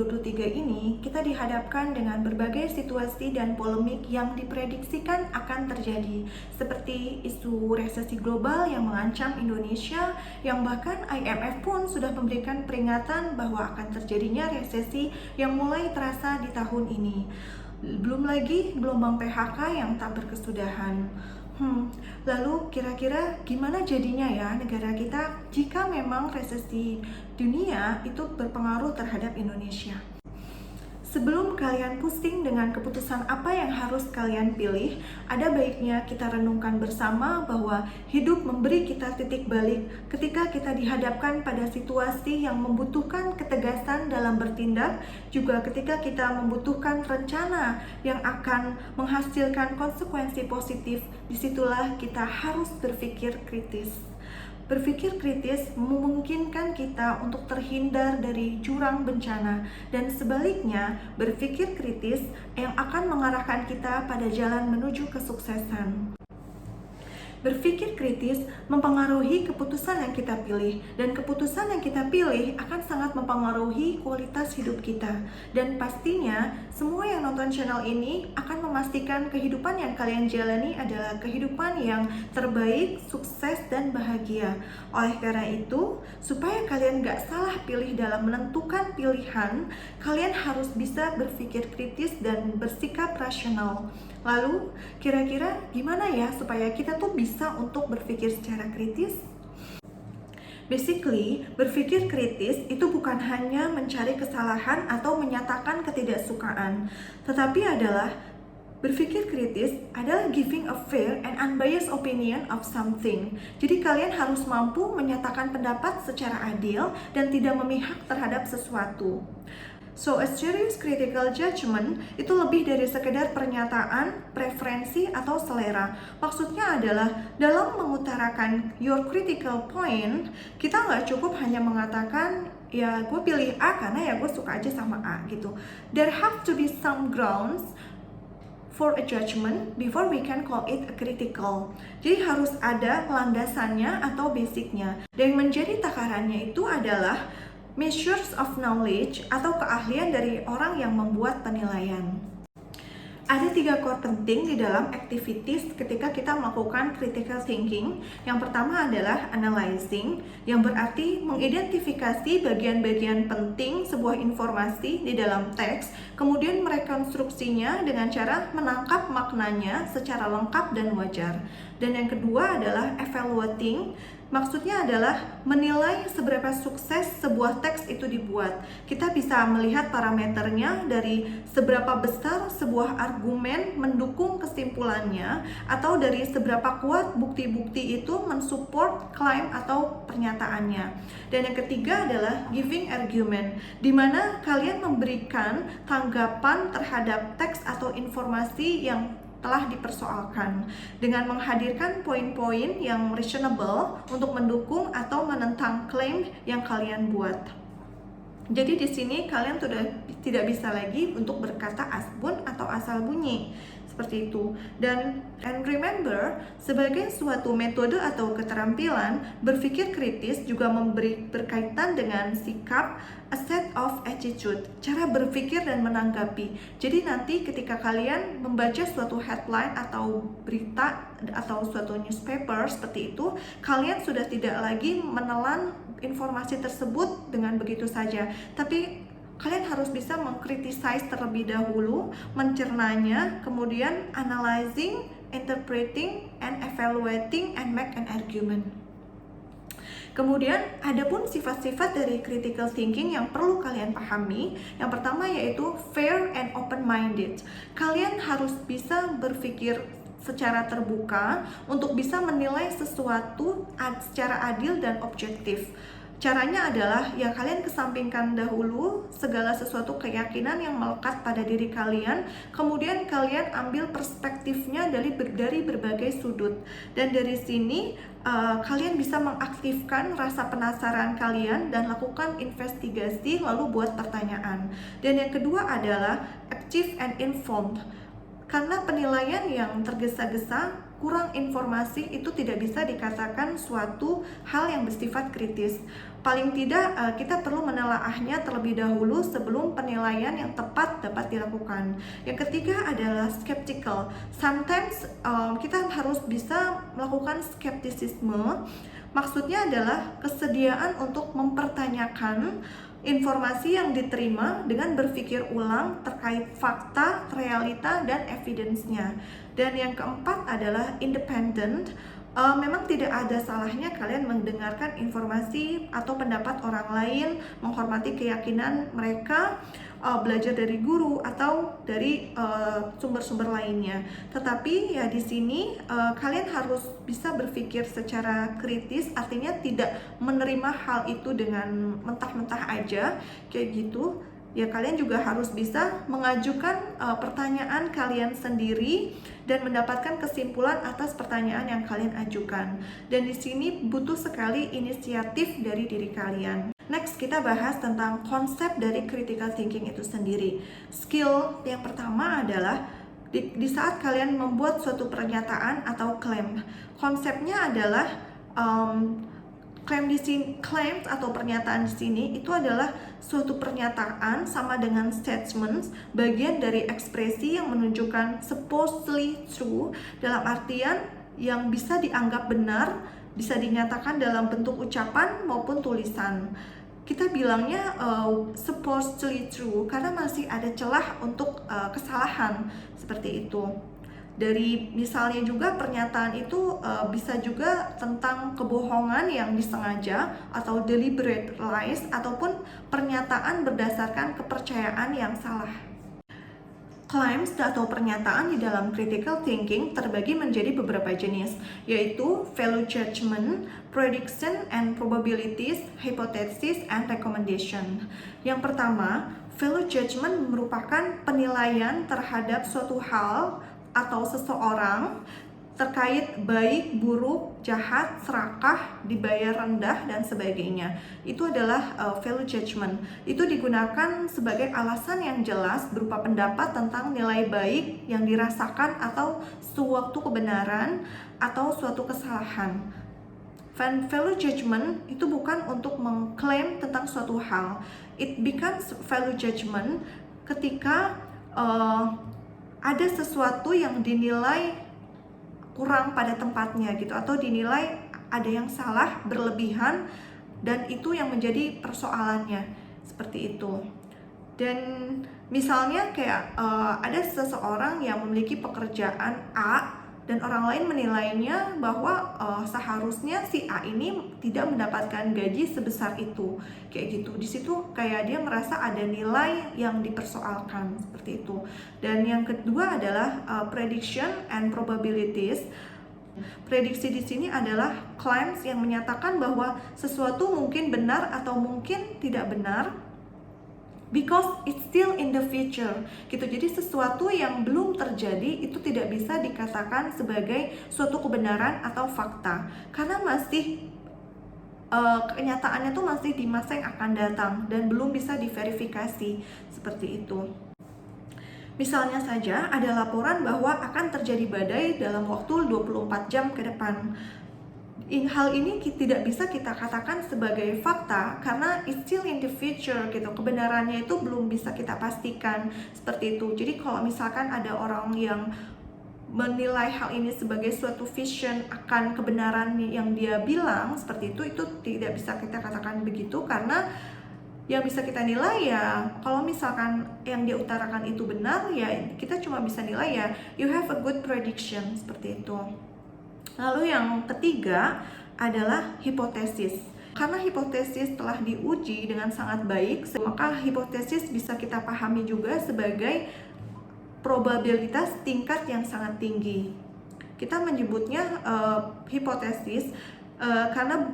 2023 ini, kita dihadapkan dengan berbagai situasi dan polemik yang diprediksikan akan terjadi, seperti isu resesi global yang mengancam Indonesia, yang bahkan IMF pun sudah memberikan peringatan bahwa akan terjadinya resesi yang mulai terasa di tahun ini. Belum lagi gelombang PHK yang tak berkesudahan. Lalu kira-kira gimana jadinya ya negara kita jika memang resesi dunia itu berpengaruh terhadap Indonesia? Sebelum kalian pusing dengan keputusan apa yang harus kalian pilih, ada baiknya kita renungkan bersama bahwa hidup memberi kita titik balik ketika kita dihadapkan pada situasi yang membutuhkan ketegasan dalam bertindak, juga ketika kita membutuhkan rencana yang akan menghasilkan konsekuensi positif. Disitulah kita harus berpikir kritis. Berpikir kritis memungkinkan kita untuk terhindar dari jurang bencana, dan sebaliknya, berpikir kritis yang akan mengarahkan kita pada jalan menuju kesuksesan. Berpikir kritis mempengaruhi keputusan yang kita pilih, dan keputusan yang kita pilih akan sangat mempengaruhi kualitas hidup kita. Dan pastinya, semua yang nonton channel ini akan memastikan kehidupan yang kalian jalani adalah kehidupan yang terbaik, sukses, dan bahagia. Oleh karena itu, supaya kalian gak salah pilih dalam menentukan pilihan, kalian harus bisa berpikir kritis dan bersikap rasional. Lalu, kira-kira gimana ya supaya kita tuh bisa untuk berpikir secara kritis? Basically, berpikir kritis itu bukan hanya mencari kesalahan atau menyatakan ketidaksukaan, tetapi adalah berpikir kritis adalah giving a fair and unbiased opinion of something. Jadi kalian harus mampu menyatakan pendapat secara adil dan tidak memihak terhadap sesuatu. So, a serious critical judgment itu lebih dari sekedar pernyataan, preferensi, atau selera. Maksudnya adalah dalam mengutarakan your critical point, kita nggak cukup hanya mengatakan, ya gue pilih A karena ya gue suka aja sama A gitu. There have to be some grounds for a judgment before we can call it a critical. Jadi harus ada landasannya atau basicnya. Dan yang menjadi takarannya itu adalah measures of knowledge atau keahlian dari orang yang membuat penilaian. Ada 3 core penting di dalam activities ketika kita melakukan critical thinking. Yang pertama adalah analyzing, yang berarti mengidentifikasi bagian-bagian penting sebuah informasi di dalam teks, kemudian merekonstruksinya dengan cara menangkap maknanya secara lengkap dan wajar. Dan yang kedua adalah evaluating. Maksudnya adalah menilai seberapa sukses sebuah teks itu dibuat. Kita bisa melihat parameternya dari seberapa besar sebuah argumen mendukung kesimpulannya, atau dari seberapa kuat bukti-bukti itu mensupport klaim atau pernyataannya. Dan yang ketiga adalah giving argument, di mana kalian memberikan tanggapan terhadap teks atau informasi yang telah dipersoalkan dengan menghadirkan poin-poin yang reasonable untuk mendukung atau menentang klaim yang kalian buat. Jadi di sini kalian sudah tidak bisa lagi untuk berkata asbun atau asal bunyi seperti itu. Dan remember, sebagai suatu metode atau keterampilan, berpikir kritis juga berkaitan dengan sikap, a set of attitude, cara berpikir dan menanggapi. Jadi nanti ketika kalian membaca suatu headline atau berita atau suatu newspaper seperti itu, kalian sudah tidak lagi menelan informasi tersebut dengan begitu saja, tapi kalian harus bisa mengkritisize terlebih dahulu, mencernanya, kemudian analyzing, interpreting, and evaluating, and make an argument. Kemudian ada pun sifat-sifat dari critical thinking yang perlu kalian pahami. Yang pertama yaitu fair and open-minded. Kalian harus bisa berpikir secara terbuka untuk bisa menilai sesuatu secara adil dan objektif. Caranya adalah ya kalian kesampingkan dahulu segala sesuatu keyakinan yang melekat pada diri kalian, kemudian kalian ambil perspektifnya dari berbagai sudut, dan dari sini kalian bisa mengaktifkan rasa penasaran kalian dan lakukan investigasi lalu buat pertanyaan. Dan yang kedua adalah active and informed. Karena penilaian yang tergesa-gesa, kurang informasi itu tidak bisa dikatakan suatu hal yang bersifat kritis. Paling tidak kita perlu menelaahnya terlebih dahulu sebelum penilaian yang tepat dapat dilakukan. Yang ketiga adalah skeptical. Sometimes kita harus bisa melakukan skeptisisme. Maksudnya adalah kesediaan untuk mempertanyakan informasi yang diterima dengan berpikir ulang terkait fakta, realita, dan evidence-nya. Dan yang keempat adalah independent. Memang tidak ada salahnya kalian mendengarkan informasi atau pendapat orang lain, menghormati keyakinan mereka, belajar dari guru atau dari sumber-sumber lainnya. Tetapi ya di sini kalian harus bisa berpikir secara kritis, artinya tidak menerima hal itu dengan mentah-mentah aja kayak gitu. Ya kalian juga harus bisa mengajukan pertanyaan kalian sendiri dan mendapatkan kesimpulan atas pertanyaan yang kalian ajukan. Dan di sini butuh sekali inisiatif dari diri kalian. Next, kita bahas tentang konsep dari critical thinking itu sendiri. Skill yang pertama adalah di saat kalian membuat suatu pernyataan atau klaim. Konsepnya adalah claim atau pernyataan di sini itu adalah suatu pernyataan sama dengan statements, bagian dari ekspresi yang menunjukkan supposedly true dalam artian yang bisa dianggap benar, bisa dinyatakan dalam bentuk ucapan maupun tulisan. Kita bilangnya supposedly true karena masih ada celah untuk kesalahan seperti itu. Dari misalnya juga pernyataan itu bisa juga tentang kebohongan yang disengaja atau deliberate lies ataupun pernyataan berdasarkan kepercayaan yang salah. Claims atau pernyataan di dalam critical thinking terbagi menjadi beberapa jenis, yaitu value judgment, prediction and probabilities, hypothesis and recommendation. Yang pertama, value judgment merupakan penilaian terhadap suatu hal atau seseorang terkait baik, buruk, jahat, serakah, dibayar rendah, dan sebagainya. Itu adalah value judgment. Itu digunakan sebagai alasan yang jelas berupa pendapat tentang nilai baik yang dirasakan atau suatu kebenaran atau suatu kesalahan. Value judgment itu bukan untuk mengklaim tentang suatu hal. It becomes value judgment ketika ada sesuatu yang dinilai kurang pada tempatnya gitu, atau dinilai ada yang salah berlebihan dan itu yang menjadi persoalannya seperti itu. Dan misalnya kayak ada seseorang yang memiliki pekerjaan A dan orang lain menilainya bahwa seharusnya si A ini tidak mendapatkan gaji sebesar itu, kayak gitu. Di situ kayak dia merasa ada nilai yang dipersoalkan seperti itu. Dan yang kedua adalah prediction and probabilities. Prediksi di sini adalah claims yang menyatakan bahwa sesuatu mungkin benar atau mungkin tidak benar, because it's still in the future gitu. Jadi sesuatu yang belum terjadi itu tidak bisa dikatakan sebagai suatu kebenaran atau fakta karena masih kenyataannya tuh masih di masa yang akan datang dan belum bisa diverifikasi seperti itu. Misalnya saja ada laporan bahwa akan terjadi badai dalam waktu 24 jam ke depan. Hal ini tidak bisa kita katakan sebagai fakta karena it's still in the future gitu. Kebenarannya itu belum bisa kita pastikan seperti itu. Jadi kalau misalkan ada orang yang menilai hal ini sebagai suatu vision akan kebenaran yang dia bilang seperti itu tidak bisa kita katakan begitu karena yang bisa kita nilai ya kalau misalkan yang dia utarakan itu benar ya kita cuma bisa nilai ya you have a good prediction seperti itu. Lalu yang ketiga adalah hipotesis. Karena hipotesis telah diuji dengan sangat baik, maka hipotesis bisa kita pahami juga sebagai probabilitas tingkat yang sangat tinggi. Kita menyebutnya hipotesis karena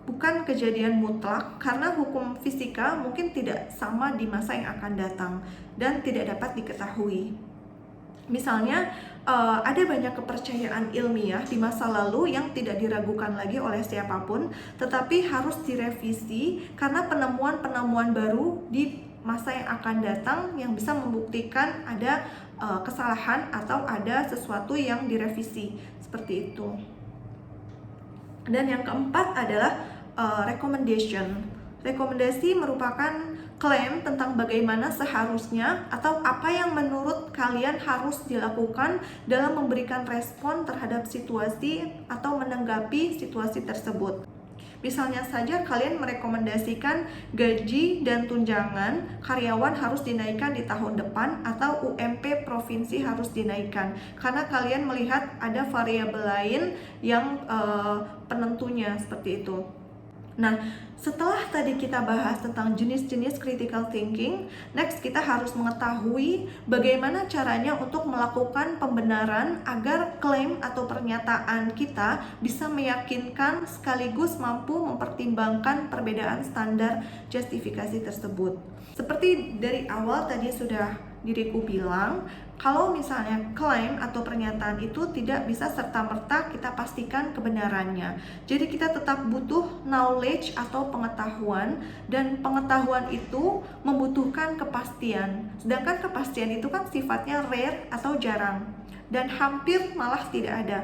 bukan kejadian mutlak, karena hukum fisika mungkin tidak sama di masa yang akan datang dan tidak dapat diketahui. Misalnya ada banyak kepercayaan ilmiah di masa lalu yang tidak diragukan lagi oleh siapapun, tetapi harus direvisi karena penemuan-penemuan baru di masa yang akan datang yang bisa membuktikan ada kesalahan atau ada sesuatu yang direvisi seperti itu. Dan yang keempat adalah recommendation. Rekomendasi merupakan klaim tentang bagaimana seharusnya atau apa yang menurut kalian harus dilakukan dalam memberikan respon terhadap situasi atau menanggapi situasi tersebut. Misalnya saja kalian merekomendasikan gaji dan tunjangan karyawan harus dinaikkan di tahun depan atau UMP provinsi harus dinaikkan karena kalian melihat ada variabel lain yang penentunya seperti itu. Nah, setelah tadi kita bahas tentang jenis-jenis critical thinking, next kita harus mengetahui bagaimana caranya untuk melakukan pembenaran agar klaim atau pernyataan kita bisa meyakinkan sekaligus mampu mempertimbangkan perbedaan standar justifikasi tersebut. Seperti dari awal tadi sudah diriku bilang, kalau misalnya klaim atau pernyataan itu tidak bisa serta-merta kita pastikan kebenarannya. Jadi kita tetap butuh knowledge atau pengetahuan, dan pengetahuan itu membutuhkan kepastian. Sedangkan kepastian itu kan sifatnya rare atau jarang dan hampir malah tidak ada.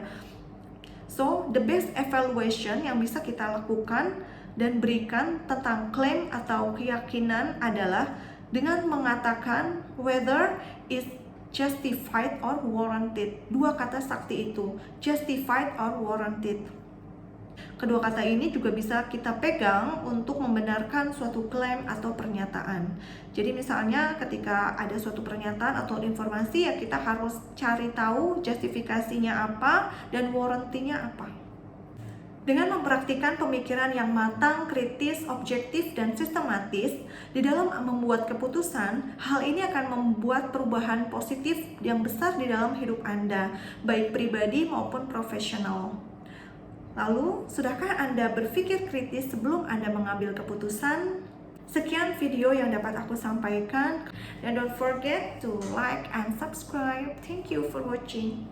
So, the best evaluation yang bisa kita lakukan dan berikan tentang klaim atau keyakinan adalah dengan mengatakan whether is justified or warranted. Dua kata sakti itu, justified or warranted. Kedua kata ini juga bisa kita pegang untuk membenarkan suatu klaim atau pernyataan. Jadi misalnya ketika ada suatu pernyataan atau informasi, ya kita harus cari tahu justifikasinya apa dan warranty-nya apa. Dengan mempraktikkan pemikiran yang matang, kritis, objektif, dan sistematis di dalam membuat keputusan, hal ini akan membuat perubahan positif yang besar di dalam hidup Anda, baik pribadi maupun profesional. Lalu, sudahkah Anda berpikir kritis sebelum Anda mengambil keputusan? Sekian video yang dapat aku sampaikan, dan don't forget to like and subscribe. Thank you for watching.